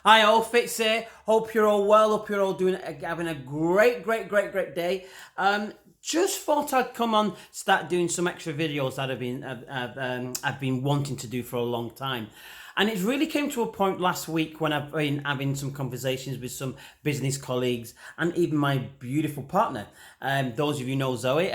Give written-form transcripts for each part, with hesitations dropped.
Hi all, Fitz here. Hope you're all well. Hope you're all having a great day. Just thought I'd come on, start doing some extra videos that I've been wanting to do for a long time. And it really came to a point last week when I've been having some conversations with some business colleagues and even my beautiful partner. Those of you know Zoe.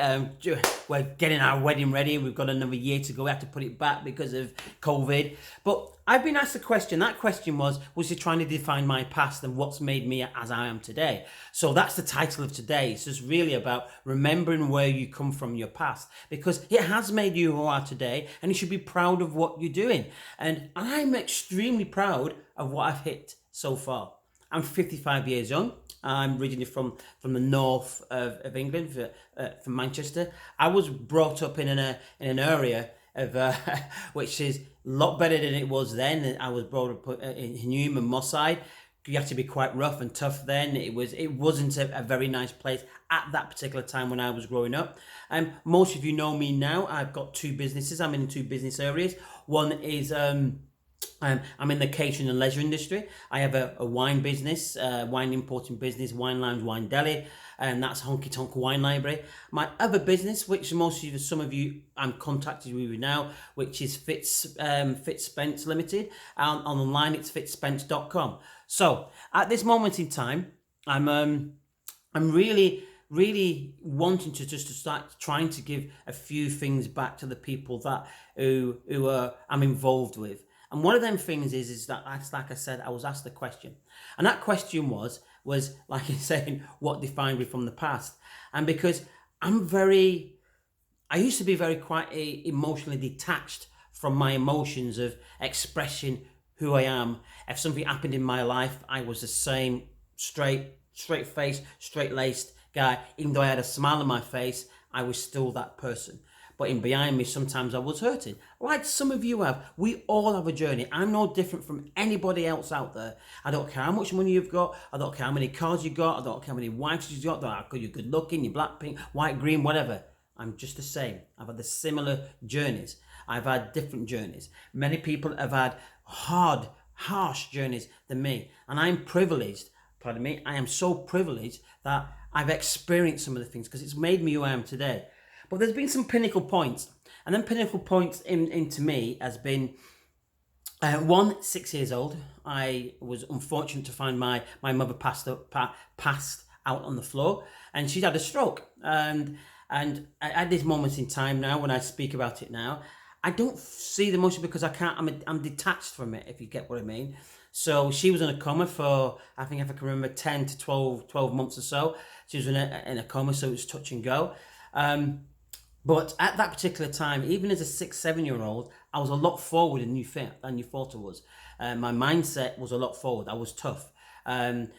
We're getting our wedding ready. We've got another year to go. We have to put it back because of COVID. But I've been asked a question. That question was he trying to define my past and what's made me as I am today? So that's the title of today. It's just really about remembering where you come from, your past, because it has made you who you are today, and you should be proud of what you're doing. And I'm extremely proud of what I've hit so far. I'm 55 years young. I'm originally from the north of England, from Manchester. I was brought up in an area of which is a lot better than it was then. I was brought up in Hume and Moss Side. You had to be quite rough and tough then. It wasn't a very nice place at that particular time when I was growing up. Most of you know me now. I've got two businesses. I'm in two business areas. One is I'm in the catering and leisure industry. I have a wine business, wine importing business, wine lounge, wine deli, and that's Honky Tonk Wine Library. My other business, which some of you I'm contacted with now, which is Fitz Spence Limited. Online, it's fitzspence.com. So at this moment in time, I'm really wanting to start trying to give a few things back to the people that who I'm involved with. And one of them things is that, like I said, I was asked a question, and that question was like you're saying, what defined me from the past? And because I used to be very quite emotionally detached from my emotions of expressing who I am. If something happened in my life, I was the same straight faced, straight laced guy. Even though I had a smile on my face, I was still that person. But in behind me, sometimes I was hurting. Like some of you have. We all have a journey. I'm no different from anybody else out there. I don't care how much money you've got. I don't care how many cars you got. I don't care how many wives you've got. I don't care how good you're good looking, you're black, pink, white, green, whatever. I'm just the same. I've had the similar journeys. I've had different journeys. Many people have had hard, harsh journeys than me. And I'm privileged, pardon me, I am so privileged that I've experienced some of the things because it's made me who I am today. But there's been some pinnacle points. And then pinnacle points into me has been, 6 years old. I was unfortunate to find my mother passed out on the floor, and she'd had a stroke. And at this moment in time now, when I speak about it now, I don't see the emotion because I'm detached from it, if you get what I mean. So she was in a coma for, I think if I can remember, 10 to 12 months or so. She was in a coma, so it was touch and go. But at that particular time, even as a 6, 7 year old, I was a lot forward than you thought I was. My mindset was a lot forward. I was tough. I'd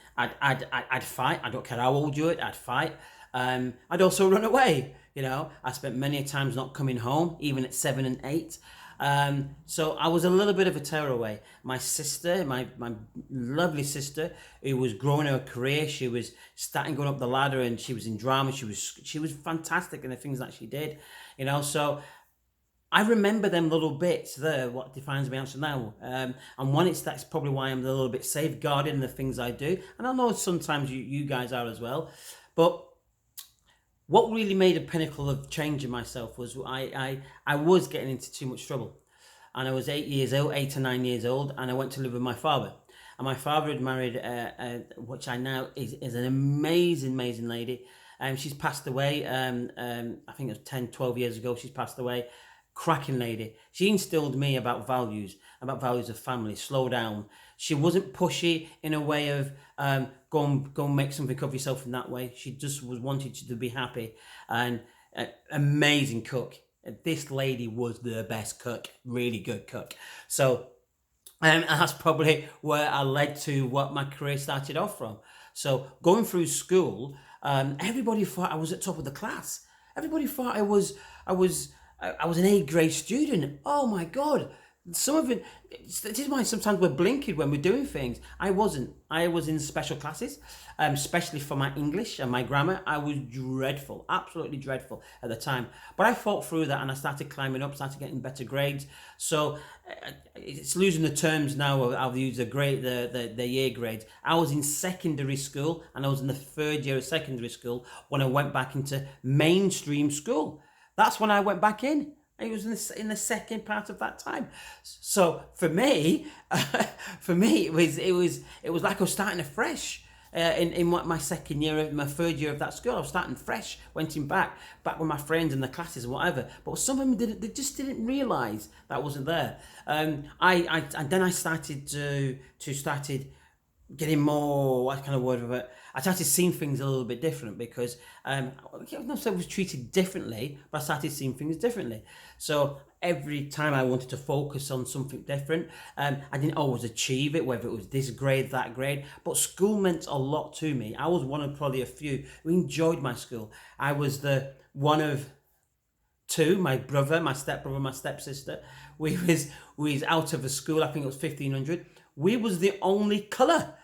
fight. I don't care how old you are. I'd fight. I'd also run away. I spent many times not coming home, even at 7 and 8. So I was a little bit of a tearaway. My sister, my lovely sister, who was growing her career, she was starting going up the ladder, and she was in drama. She was fantastic in the things that she did. So I remember them little bits there, what defines me until now. And that's probably why I'm a little bit safeguarded in the things I do. And I know sometimes you guys are as well. But what really made a pinnacle of changing myself was I was getting into too much trouble. And I was 8 or 9 years old, and I went to live with my father. And my father had married, which I now is an amazing lady. She's passed away, I think it was 10, 12 years ago, she's passed away. Cracking lady. She instilled me about values of family, slow down. She wasn't pushy in a way of go and make something of yourself in that way. She just was wanted you to be happy. And amazing cook. This lady was the best cook, really good cook. So that's probably where I led to what my career started off from. So going through school, everybody thought I was at top of the class. Everybody thought I was an A grade student. Oh my God. some of it, this is why sometimes we're blinkered when we're doing things. I wasn't. I was in special classes, especially for my English and my grammar. I was dreadful, absolutely dreadful at the time. But I fought through that and I started climbing up, started getting better grades. So it's losing the terms now. I've used the year grades. I was in secondary school and I was in the third year of secondary school when I went back into mainstream school. That's when I went back in. It was in the second part of that time. So for me, it was like I was starting afresh. In my second year, my third year of that school, I was starting fresh. Went in back with my friends in the classes and whatever. But some of them didn't. They just didn't realise that wasn't there. And then I started started getting more, what kind of word of it? I started seeing things a little bit different because I not say I was treated differently, but I started seeing things differently. So every time I wanted to focus on something different, I didn't always achieve it, whether it was this grade, that grade, but school meant a lot to me. I was one of probably a few who enjoyed my school. I was the one of two, my brother, my stepbrother, my stepsister. We was out of the school, I think it was 1500. We was the only colour.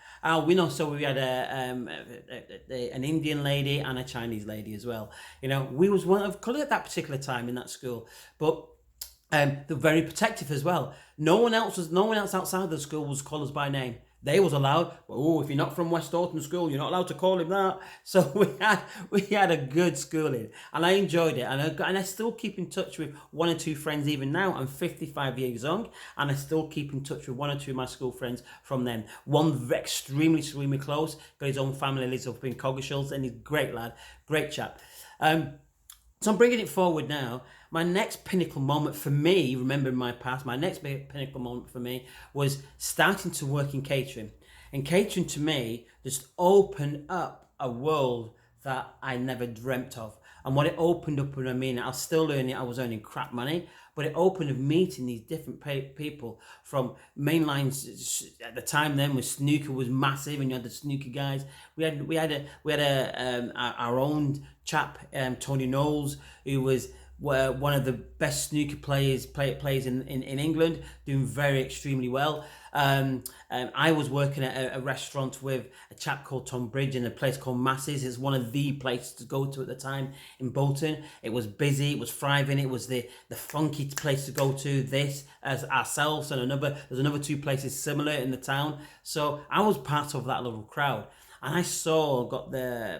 We know, so we had an Indian lady and a Chinese lady as well. You know, we was one of colour at that particular time in that school, but they're very protective as well. No one else outside the school was called us by name. They was allowed. Oh, if you're not from West Orton School, you're not allowed to call him that. So we had a good schooling, and I enjoyed it. And I still keep in touch with one or two friends even now. I'm 55 years young, and I still keep in touch with one or two of my school friends from then. One extremely close. Got his own family, lives up in Coggeshall, and he's a great lad, great chap. So I'm bringing it forward now. My next pinnacle moment for me, remembering my past, my next pinnacle moment for me was starting to work in catering. And catering to me just opened up a world that I never dreamt of. And what it opened up, I mean, I was still learning, I was earning crap money, but it opened up meeting these different people from mainline. At the time then, when snooker was massive, and you had the snooker guys. We had our own chap, Tony Knowles, who was one of the best snooker players in England, doing very extremely well. I was working at a restaurant with a chap called Tom Bridge in a place called Masses. It's one of the places to go to at the time in Bolton. It was busy, it was thriving, it was the funky place to go to. This as ourselves and there's another two places similar in the town. So I was part of that little crowd. And I got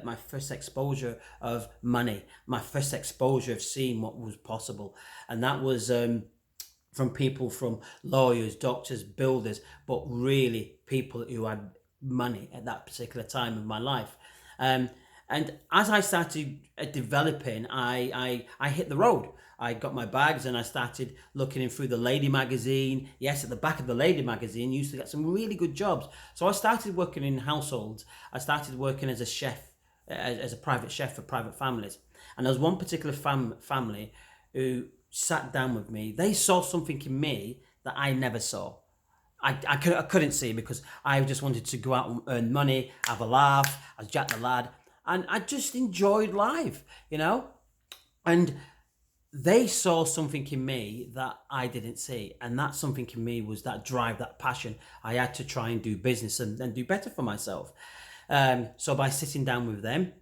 my first exposure of money, my first exposure of seeing what was possible. And that was from people, from lawyers, doctors, builders, but really people who had money at that particular time of my life. And as I started developing, I hit the road. I got my bags and I started looking in through the Lady magazine. Yes, at the back of the Lady magazine, you used to get some really good jobs. So I started working in households. I started working as a chef, as a private chef for private families. And there was one particular family who sat down with me. They saw something in me that I never saw. I couldn't see, because I just wanted to go out and earn money, have a laugh. I was Jack the Lad. And I just enjoyed life, you know? And they saw something in me that I didn't see. And that something in me was that drive, that passion. I had to try and do business and do better for myself. So by sitting down with them,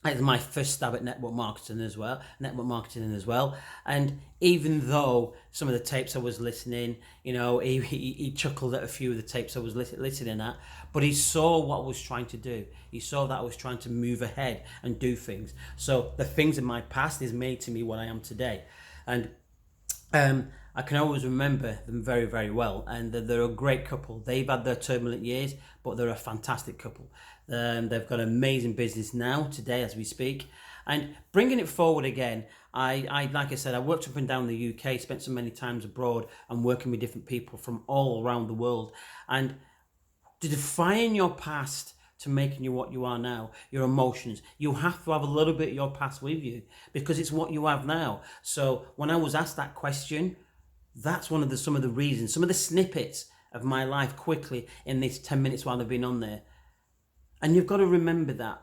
it was my first stab at network marketing as well. And even though some of the tapes I was listening, you know, he chuckled at a few of the tapes I was listening at, but he saw what I was trying to do. He saw that I was trying to move ahead and do things. So the things in my past is made to me what I am today. And I can always remember them very, very well. And they're a great couple. They've had their turbulent years, but they're a fantastic couple. They've got an amazing business now, today, as we speak. And bringing it forward again, I like I said, I worked up and down the UK, spent so many times abroad and working with different people from all around the world. And to define your past to making you what you are now, your emotions, you have to have a little bit of your past with you, because it's what you have now. So when I was asked that question, that's some of the reasons, some of the snippets of my life quickly in these 10 minutes while I've been on there. And you've got to remember that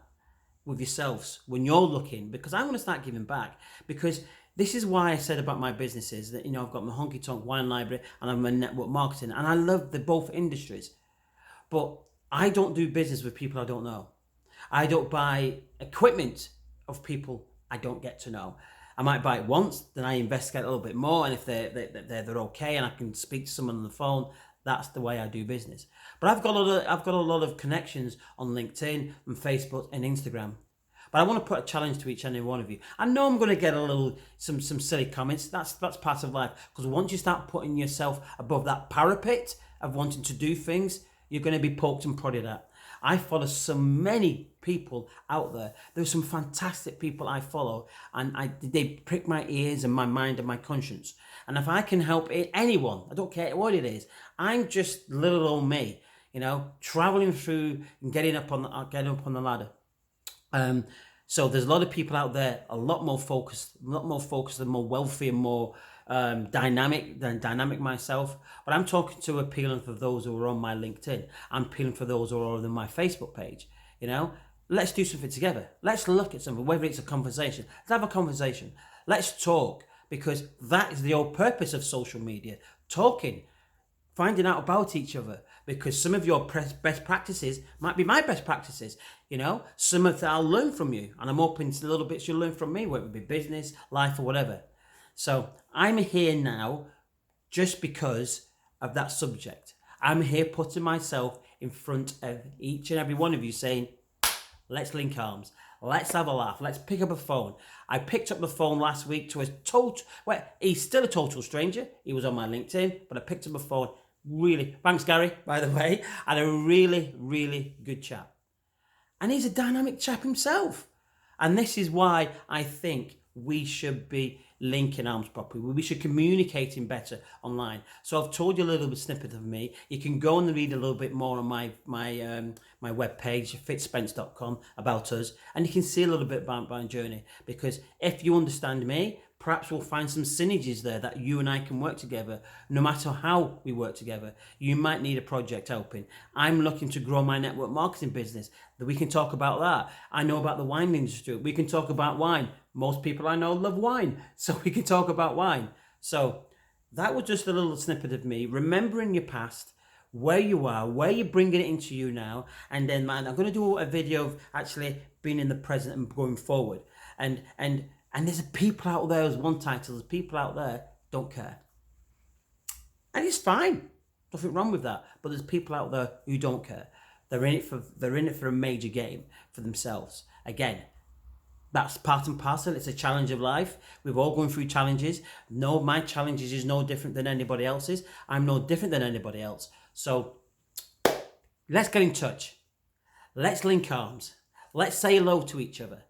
with yourselves when you're looking, because I want to start giving back, because This is why I said about my businesses that, I've got my honky tonk wine library and I'm in network marketing, and I love the both industries. But I don't do business with people I don't know. I don't buy equipment of people I don't get to know. I might buy it once, then I investigate a little bit more, and if they're okay, and I can speak to someone on the phone, that's the way I do business. But I've got a lot of connections on LinkedIn and Facebook and Instagram. But I want to put a challenge to each and every one of you. I know I'm going to get some silly comments. That's part of life. Because once you start putting yourself above that parapet of wanting to do things, you're going to be poked and prodded at. I follow so many people out there. There's some fantastic people I follow, and they prick my ears and my mind and my conscience. And if I can help anyone, I don't care what it is. I'm just little old me, traveling through and getting up on the ladder. So there's a lot of people out there, a lot more focused and more wealthy and more dynamic myself. But I'm talking to appealing for those who are on my LinkedIn. I'm appealing for those who are on my Facebook page. Let's do something together. Let's look at something, whether it's a conversation. Let's have a conversation. Let's talk, because that is the whole purpose of social media. Talking, finding out about each other, because some of your best practices might be my best practices. Some of that I'll learn from you, and I'm open to little bits you'll learn from me, whether it be business, life, or whatever. So I'm here now just because of that subject. I'm here putting myself in front of each and every one of you saying, let's link arms. Let's have a laugh. Let's pick up a phone. I picked up the phone last week to he's still a total stranger. He was on my LinkedIn, but I picked up a phone. Really, thanks Gary, by the way, and a really, really good chap. And he's a dynamic chap himself. And this is why I think we should be linking arms properly. We should communicating better online. So I've told you a little bit snippet of me. You can go and read a little bit more on my webpage, fitzspence.com, about us, and you can see a little bit about my journey. Because if you understand me, perhaps we'll find some synergies there that you and I can work together, no matter how we work together. You might need a project helping. I'm looking to grow my network marketing business. We can talk about that. I know about the wine industry. We can talk about wine. Most people I know love wine, so we can talk about wine. So that was just a little snippet of me, remembering your past, where you are, where you're bringing it into you now. And then, man, I'm going to do a video of actually being in the present and going forward. And there's people out there, as one title, there's people out there don't care. And it's fine. Nothing wrong with that. But there's people out there who don't care. They're in it for a major game for themselves. Again, that's part and parcel. It's a challenge of life. We've all gone through challenges. No, my challenges is no different than anybody else's. I'm no different than anybody else. So let's get in touch. Let's link arms. Let's say hello to each other.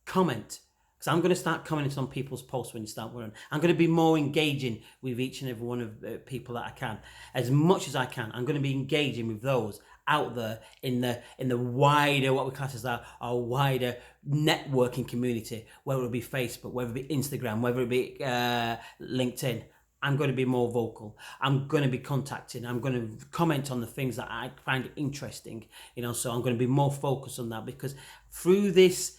Comment. Because I'm going to start commenting on people's posts when you start wearing. I'm going to be more engaging with each and every one of the people that I can. As much as I can, I'm going to be engaging with those out there in the wider, what we class as our wider networking community, whether it be Facebook, whether it be Instagram, whether it be LinkedIn. I'm going to be more vocal. I'm going to be contacting. I'm going to comment on the things that I find interesting. So I'm going to be more focused on that, because through this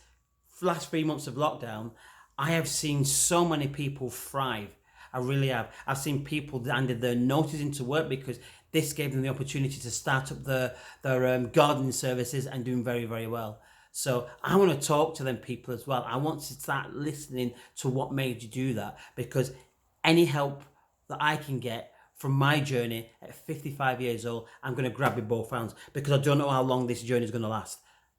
last 3 months of lockdown, I have seen so many people thrive. I really have. I've seen people that handed their notice into work because this gave them the opportunity to start up their gardening services and doing very, very well. So I want to talk to them people as well. I want to start listening to what made you do that, because any help that I can get from my journey at 55 years old, I'm going to grab with both hands, because I don't know how long this journey is going to last.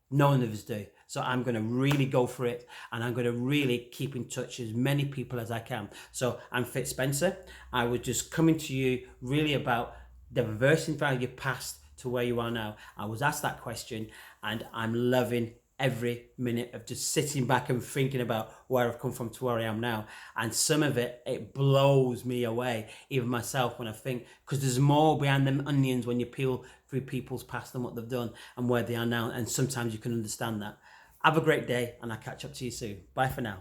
None of us do. So I'm going to really go for it, and I'm going to really keep in touch with as many people as I can. So I'm Fitz Spencer. I was just coming to you really about diversifying your past to where you are now. I was asked that question, and I'm loving every minute of just sitting back and thinking about where I've come from to where I am now. And some of it blows me away, even myself, when I think, because there's more behind them onions when you peel through people's past and what they've done and where they are now. And sometimes you can understand that. Have a great day, and I'll catch up to you soon. Bye for now.